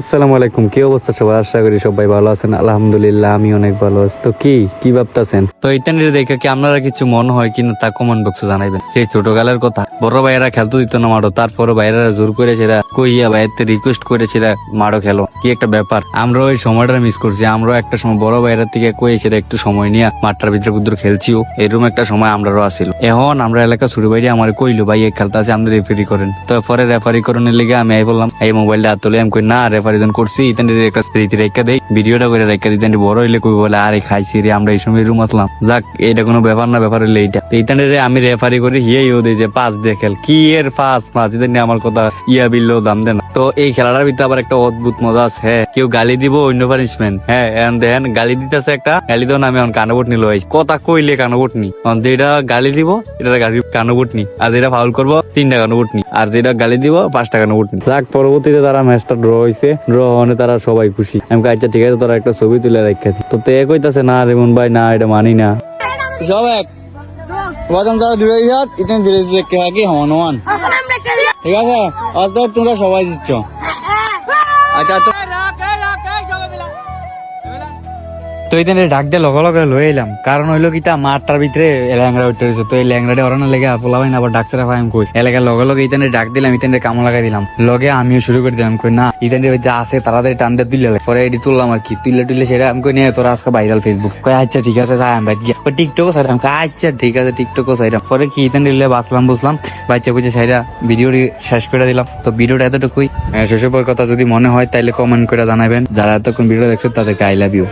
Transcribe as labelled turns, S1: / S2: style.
S1: আসসালামু আলাইকুম, কি অবস্থা সবাই? আশা করি সবাই ভালো আছেন। আলহামদুলিল্লাহ আমি অনেক ভালো আছি। তো কি ভাবতেছেন? তো ইত্যাদি দেখে কি আপনারা কিছু মনে হয় কিনা তা কমেন্ট বক্সে জানাইবেন। সেই ছোটকালের কথা, বড় ভাইয়েরা খেলতে দিত না মাঠো, তারপরে ভাইয়েরা জোর করে সেটা কইয়া ভাইয়ের রিকোয়েস্ট করে সেটা মাঠো খেলো, কি একটা ব্যাপার। আমরা ওই সময়টা মিস করছি। আমরা একটা সময় বড় ভাইয়েরা থেকে কই সেটা একটু সময় নিয়ে মাঠটার ভিতরে কুদ্দুর খেলছিও, এরকম একটা সময় আমরাও আসিল। এখন আমরা এলাকা ছোট ভাইরে আমার কইলো ভাই এই খেলতে আছে, আমরা রেফারি করেন। তো পরে রেফারি করানোর লেগে আমি বললাম এই মোবাইলটা হাত তুলে আমি কই না রেফারি করছি ইতানের একটা স্মৃতি রেখা দেই, ভিডিওটা করে রেখা দিতেন। বড় হইলে কই বলে আরে খাইছি রে আমরা এই সময় রুম আসলাম, যাক এটা কোনো ব্যাপার না। ব্যাপার হইলে এইটা ইতানের আমি রেফারি করি হিয়েও দেই যে পাঁচ দিয়ে খেল, কি এর পাঁচ ইতান আমার কথা ইয়া বিললেও দাম দেন। তো এই খেলাটার ভিতরে আবার একটা অদ্ভুত মজা আছে। হ্যাঁ, কেউ গালি দিব অন্য পানিশমেন্ট। হ্যাঁ দেখেন গালি দিতেছে একটা, গালি দেন আমি এখন কানবট নিল কথা কইলে কানবট নি, যেটা গালি দিব এটা কানবট নি, আর যেটা ফাউল করবো 3টা কানবট নি, আর যেটা গালি দিব 5টা কানবট নি। যাক পরবর্তীতে তারা ম্যাচটা ড্র হয়েছে, ড্র হনে তারা সবাই খুশি। আমি আচ্ছা ঠিক আছে তোরা একটা ছবি তুলে রেখে দি। তো তে কইতাছে না রেমন ভাই না এটা মানি না। সব এক প্রথম তারা দুই হাত ইতেন ধীরে ধীরে কি হন ঠিক আছে, অত তোমরা সবাই দিচ্ছ। আচ্ছা তো এই ডাক দিয়ে লগে লয়ে এলাম, কারণ হইলো কিতা মাঠটার ভিতরে ল্যাংরা উঠে রয়েছে। তো এই ল্যাংরাটি ওরানো লেগে পোলাবাই না আবার ডাক্তার ভাই আমি কই এলাকার লগে ইতানে ডাক দিলাম, ইতানে কামো লাগাই দিলাম, লগে আমিও শুরু করে দিলাম। কই না ইতানে যা আছে তাড়াতাড়ি টান দিয়ে তুলে পরে এটি তুললাম আর কি, তুলে সেটা আমি কই নিয়ে তোরা আজকে ভাইরাল ফেসবুক। কই আচ্ছা ঠিক আছে তাই আমি ভাই গিয়া টিকটকও সাইডাম। আচ্ছা ঠিক আছে টিকটকও সাইডাম। পরে কি ইতানে বাসলাম বুঝলাম বাচ্চা বুঝে সাইডা ভিডিওটি শেষ করে দিলাম। তো ভিডিওটা এতটুকুই। শেষের পর কথা যদি মনে হয় তাইলে কমেন্ট করে জানাবেন। যারা এতক্ষণ ভিডিও দেখছে তাদেরকে আই লাভ ইউ।